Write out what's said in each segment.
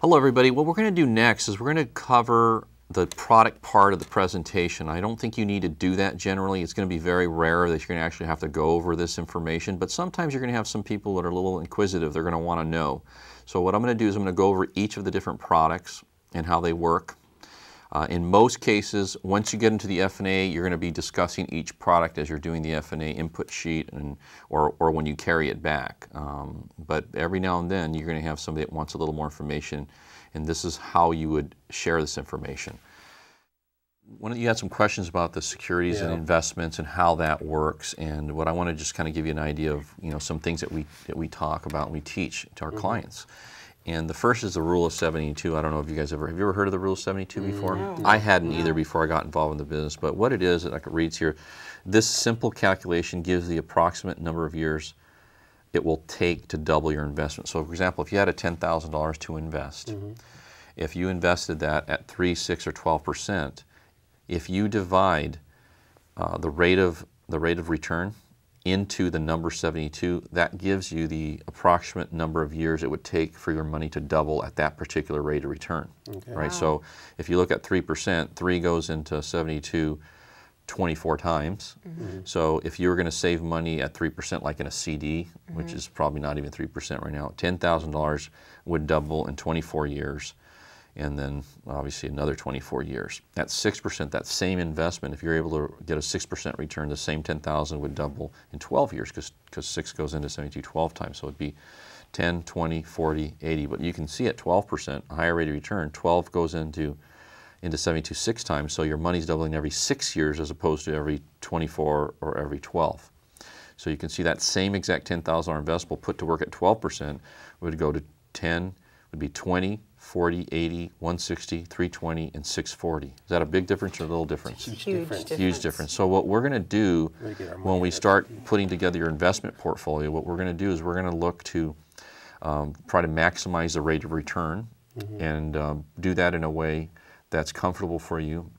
Hello everybody. What we're going to do next is we're going to cover the product part of the presentation. I don't think you need to do that generally. It's going to be very rare that you're going to actually have to go over this information, but sometimes you're going to have some people that are a little inquisitive. They're going to want to know. So what I'm going to do is I'm going to go over each of the different products and how they work. In most cases, once you get into the F&A, you're going to be discussing each product as you're doing the F&A input sheet or when you carry it back. But every now and then, you're going to have somebody that wants a little more information, and this is how you would share this information. You had some questions about the securities and investments and how that works, and what I want to just kind of give you an idea of, some things that we talk about and we teach to our clients. And the first is the Rule of 72. I don't know if you guys have you ever heard of the Rule of 72 before? No. I hadn't either before I got involved in the business. But what it is, like it reads here, this simple calculation gives the approximate number of years it will take to double your investment. So for example, if you had a $10,000 to invest, if you invested that at 3, 6, or 12%, if you divide the rate of return into the number 72, that gives you the approximate number of years it would take for your money to double at that particular rate of return. Okay. Right? Wow. So if you look at 3%, 3 goes into 72 24 times. So if you were going to save money at 3%, like in a CD, which is probably not even 3% right now, $10,000 would double in 24 years. And then obviously another 24 years. At 6%, that same investment, if you're able to get a 6% return, the same 10,000 would double in 12 years because 6 goes into 72 12 times. So it'd be 10, 20, 40, 80. But you can see at 12%, a higher rate of return, 12 goes into 72 6 times. So your money's doubling every 6 years as opposed to every 24 or every 12. So you can see that same exact $10,000 investable put to work at 12% would go to 10, would be 20, 40, 80, 160, 320, and 640. Is that a big difference or a little difference? Huge difference. Huge difference. So what we're going to do when we start putting together your investment portfolio, what we're going to do is we're going to look to try to maximize the rate of return and do that in a way that's comfortable for you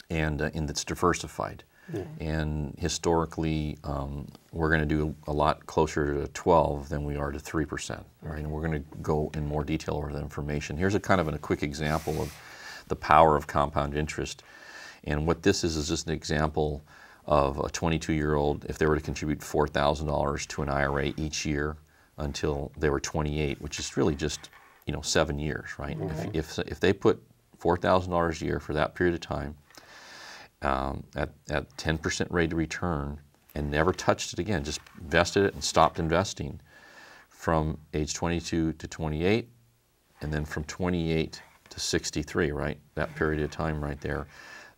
and that's diversified. And historically, we're going to do a lot closer to 12 than we are to 3%. Right? And we're going to go in more detail over that information. Here's a kind of a quick example of the power of compound interest. And what this is just an example of a 22-year-old, if they were to contribute $4,000 to an IRA each year until they were 28, which is really just 7 years, right? If they put $4,000 a year for that period of time, at 10% rate of return and never touched it again, just invested it and stopped investing from age 22 to 28 and then from 28 to 63, right? That period of time right there,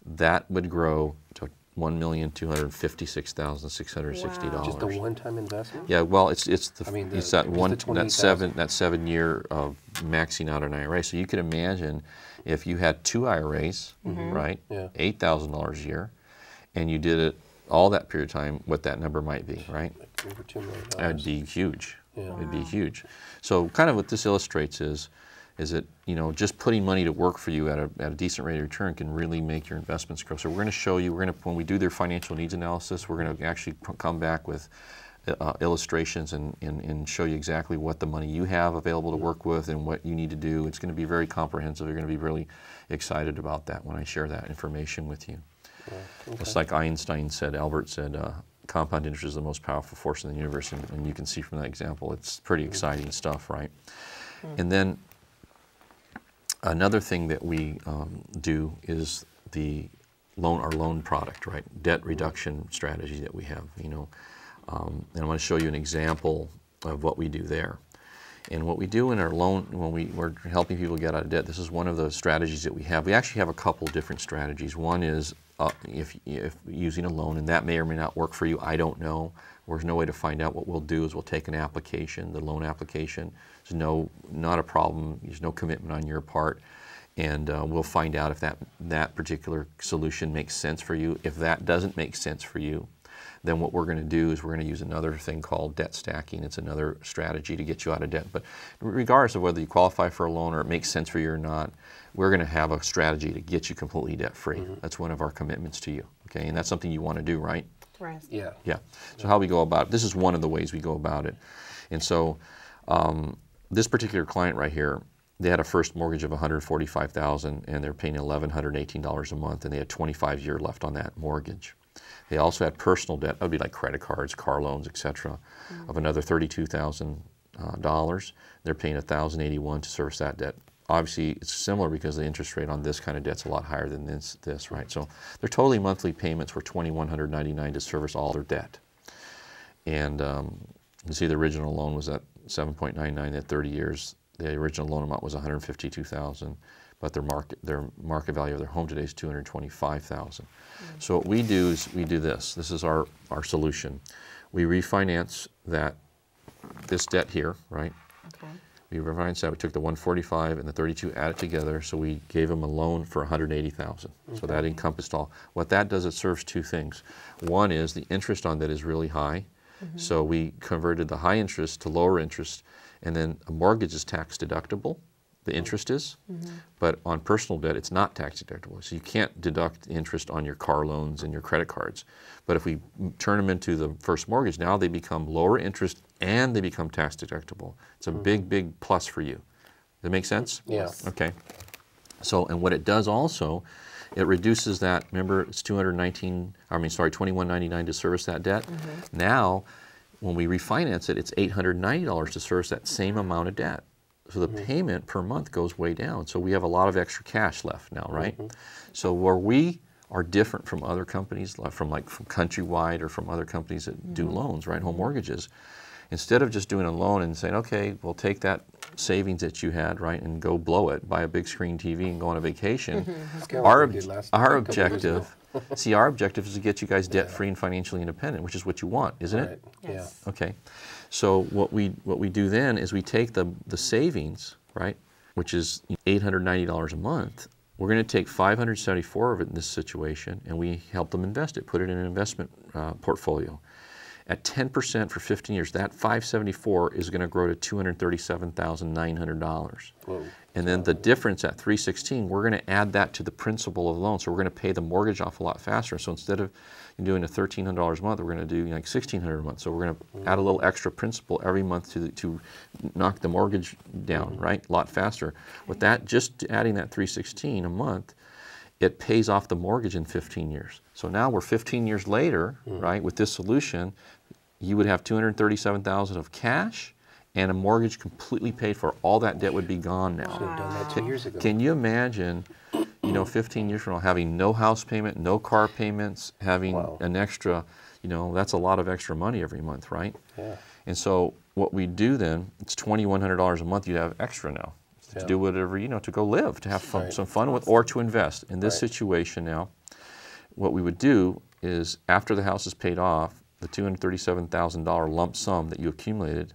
that would grow to $1,256,660. Wow. Just a one-time investment? Yeah, well, it's that 7 year of maxing out an IRA. So you could imagine if you had 2 IRAs, right, $8,000 a year, and you did it all that period of time, what that number might be, right? Like over $2 million. That'd be huge. Yeah. It'd be huge. So kind of what this illustrates is that just putting money to work for you at a decent rate of return can really make your investments grow. So we're going to show you, when we do their financial needs analysis, we're going to actually come back with illustrations and show you exactly what the money you have available to work with and what you need to do. It's going to be very comprehensive. You're going to be really excited about that when I share that information with you. Yeah, okay. It's like Einstein said, Albert said, compound interest is the most powerful force in the universe, and you can see from that example, it's pretty exciting stuff, right? And then another thing that we do is our loan product, right? Debt reduction strategy that we have, and I'm going to show you an example of what we do there. And what we do in our loan, when we're helping people get out of debt, this is one of the strategies that we have. We actually have a couple different strategies. One is if using a loan, and that may or may not work for you, I don't know. There's no way to find out. What we'll do is we'll take an application, the loan application. There's not a problem. There's no commitment on your part. And we'll find out if that particular solution makes sense for you. If that doesn't make sense for you, then what we're going to do is we're going to use another thing called debt stacking. It's another strategy to get you out of debt. But regardless of whether you qualify for a loan or it makes sense for you or not, we're going to have a strategy to get you completely debt-free. That's one of our commitments to you. Okay, and that's something you want to do, right? Right. Yeah. Yeah. So how we go about it, this is one of the ways we go about it. And so this particular client right here, they had a first mortgage of $145,000 and they're paying $1,118 a month, and they had 25 years left on that mortgage. They also had personal debt, that would be like credit cards, car loans, etc., of another $32,000. They're paying $1,081 to service that debt. Obviously, it's similar because the interest rate on this kind of debt's a lot higher than this, right? So their totally monthly payments were $2,199 to service all their debt. And you see the original loan was at 7.99 at 30 years. The original loan amount was $152,000, but their market value of their home today is $225,000. So what we do is we do this. This is our solution. We refinance this debt here, right? Okay. We refinanced that. We took the 145 and the 32, added together, so we gave them a loan for $180,000. So that encompassed all. What that does, it serves two things. One is the interest on that is really high, so we converted the high interest to lower interest, and then a mortgage is tax deductible, the interest is, but on personal debt it's not tax deductible. So you can't deduct interest on your car loans and your credit cards. But if we turn them into the first mortgage, now they become lower interest and they become tax deductible. It's a big, big plus for you. Does that make sense? Yeah. Okay. So, and what it does also, it reduces that, remember it's $21.99 to service that debt. Now, when we refinance it, it's $890 to service that same amount of debt. So the payment per month goes way down. So we have a lot of extra cash left now, right? So where we are different from other companies, from Countrywide or from other companies that do loans, right, home mortgages, instead of just doing a loan and saying, okay, we'll take that savings that you had, right, and go blow it, buy a big screen TV and go on a vacation, our objective, see, our objective is to get you guys debt-free and financially independent, which is what you want, isn't it? Yes. Yeah. Okay. So what we do then is we take the savings, right, which is $890 a month. We're going to take $574 of it in this situation, and we help them invest it, put it in an investment portfolio. At 10% for 15 years, that $574 is going to grow to $237,900. Whoa. And then the difference at $316, we're going to add that to the principal of the loan. So we're going to pay the mortgage off a lot faster. So instead of doing $1,300 a month, we're going to do like $1,600 a month. So we're going to add a little extra principal every month to knock the mortgage down, right? A lot faster. With that, just adding that $316 a month, it pays off the mortgage in 15 years. So now we're 15 years later, right, with this solution, you would have $237,000 of cash and a mortgage completely paid for. All that debt would be gone now. Should have done that 2 years ago. Can you imagine, 15 years from now, having no house payment, no car payments, having an extra, that's a lot of extra money every month, right? Yeah. And so what we do then, it's $2,100 a month you have extra now to do whatever, to go live, to have some fun with, or to invest. In this situation now, what we would do is after the house is paid off, the $237,000 lump sum that you accumulated,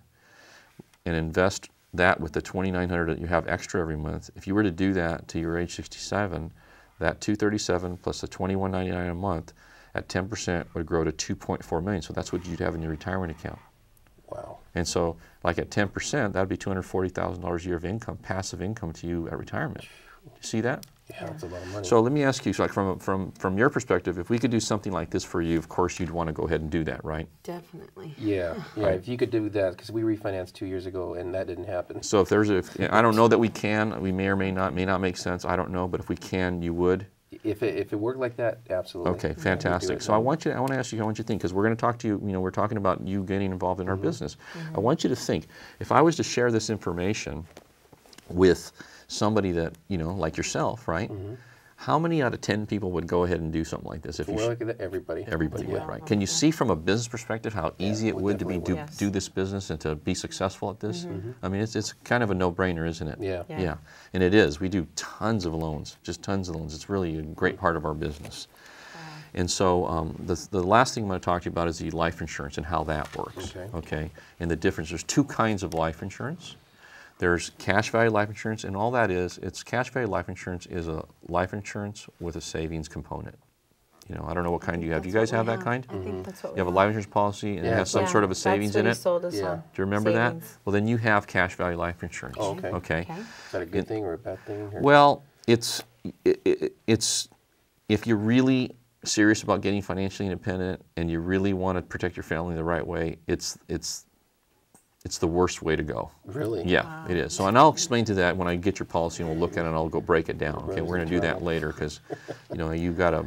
and invest that with the $2,900 that you have extra every month. If you were to do that to your age 67, that $237 plus the $2,199 a month at 10% would grow to $2.4 million. So that's what you'd have in your retirement account. Wow. And so, like at 10%, that would be $240,000 a year of income, passive income to you at retirement. You see that? Yeah, that's a lot of money. So let me ask you, so like from your perspective, if we could do something like this for you, of course you'd want to go ahead and do that, right? Definitely. Yeah, if you could do that, because we refinanced 2 years ago and that didn't happen. So if I don't know that we can, we may or may not make sense, I don't know, but if we can, you would? If it worked like that, absolutely. Okay, fantastic. So I want to ask you, I want you to think, because we're going to talk to you, we're talking about you getting involved in our business. I want you to think, if I was to share this information with somebody that, like yourself, right? How many out of 10 people would go ahead and do something like this? If you Look at everybody. Everybody would, right? Can you see from a business perspective how easy it would to definitely do this business and to be successful at this? I mean, it's kind of a no-brainer, isn't it? Yeah. Yeah, and it is. We do tons of loans, just tons of loans. It's really a great part of our business. And so the last thing I'm going to talk to you about is the life insurance and how that works. Okay. And the difference. There's two kinds of life insurance. There's cash value life insurance, and all that is, cash value life insurance is a life insurance with a savings component. I don't know what kind you have. Do you guys have that kind? I think that's what we You have a life insurance policy, and it has some sort of a savings in it? That's what he sold us on. Do you remember that? Well, then you have cash value life insurance. Oh, okay. Okay. Is that a good thing or a bad thing? Or? Well, it's if you're really serious about getting financially independent and you really want to protect your family the right way, it's it's the worst way to go. Really? Yeah, it is. So, and I'll explain to that when I get your policy, and we'll look at it, and I'll go break it down. Okay, we're going to do that later because, you know, you've got a,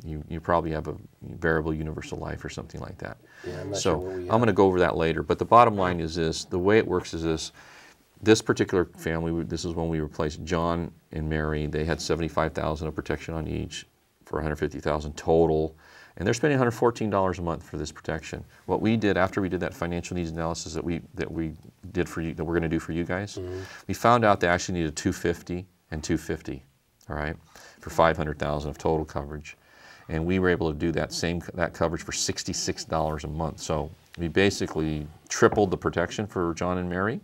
you probably have a variable universal life or something like that. Yeah, I'm not so sure what we I'm going to go over that later. But the bottom line is this: the way it works is this. This particular family, this is when we replaced John and Mary. They had $75,000 of protection on each for $150,000 total. And they're spending $114 a month for this protection. What we did after we did that financial needs analysis that we did for you, that we're going to do for you guys, we found out they actually needed $250 and $250, all right, for $500,000 of total coverage, and we were able to do that coverage for $66 a month. So we basically tripled the protection for John and Mary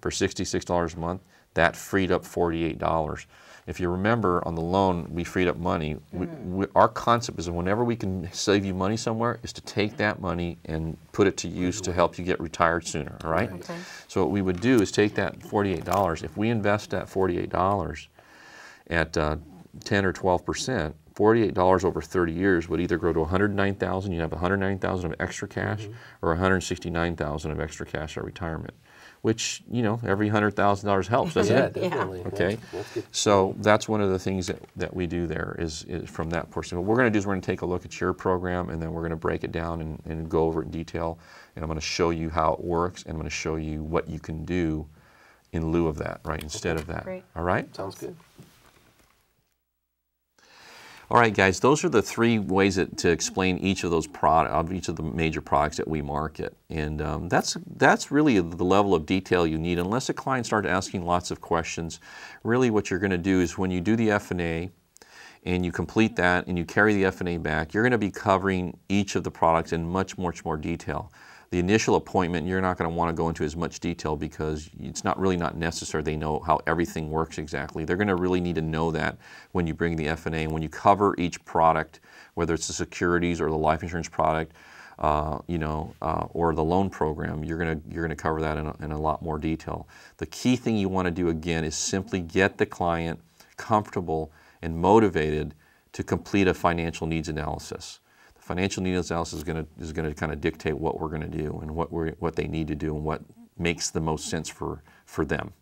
for $66 a month. That freed up $48. If you remember, on the loan, we freed up money. Our concept is that whenever we can save you money somewhere, is to take that money and put it to use to help you get retired sooner, all right? Okay. So what we would do is take that $48. If we invest that $48 at 10 or 12%, $48 over 30 years would either grow to $109,000, you'd have $109,000 of extra cash, or $169,000 of extra cash at retirement. Which, you know, every $100,000 helps, doesn't Yeah, it? definitely. Okay, That's good. so that's one of the things that we do there is from that portion. What we're going to do is we're going to take a look at your program, and then we're going to break it down and go over it in detail. And I'm going to show you how it works, and I'm going to show you what you can do in lieu of that, right, instead of that. Great. All right? Sounds good. All right, guys, those are the three ways to explain each of those each of the major products that we market. And that's really the level of detail you need. Unless a client starts asking lots of questions, really what you're going to do is when you do the F&A and you complete that and you carry the F&A back, you're going to be covering each of the products in much more detail. The initial appointment, you're not going to want to go into as much detail because it's really not necessary. They know how everything works exactly. They're going to really need to know that when you bring the F&A. And when you cover each product, whether it's the securities or the life insurance product, or the loan program, you're going to cover that in a lot more detail. The key thing you want to do again is simply get the client comfortable and motivated to complete a financial needs analysis. Financial needs analysis is going to kind of dictate what we're going to do and what they need to do and what makes the most sense for them.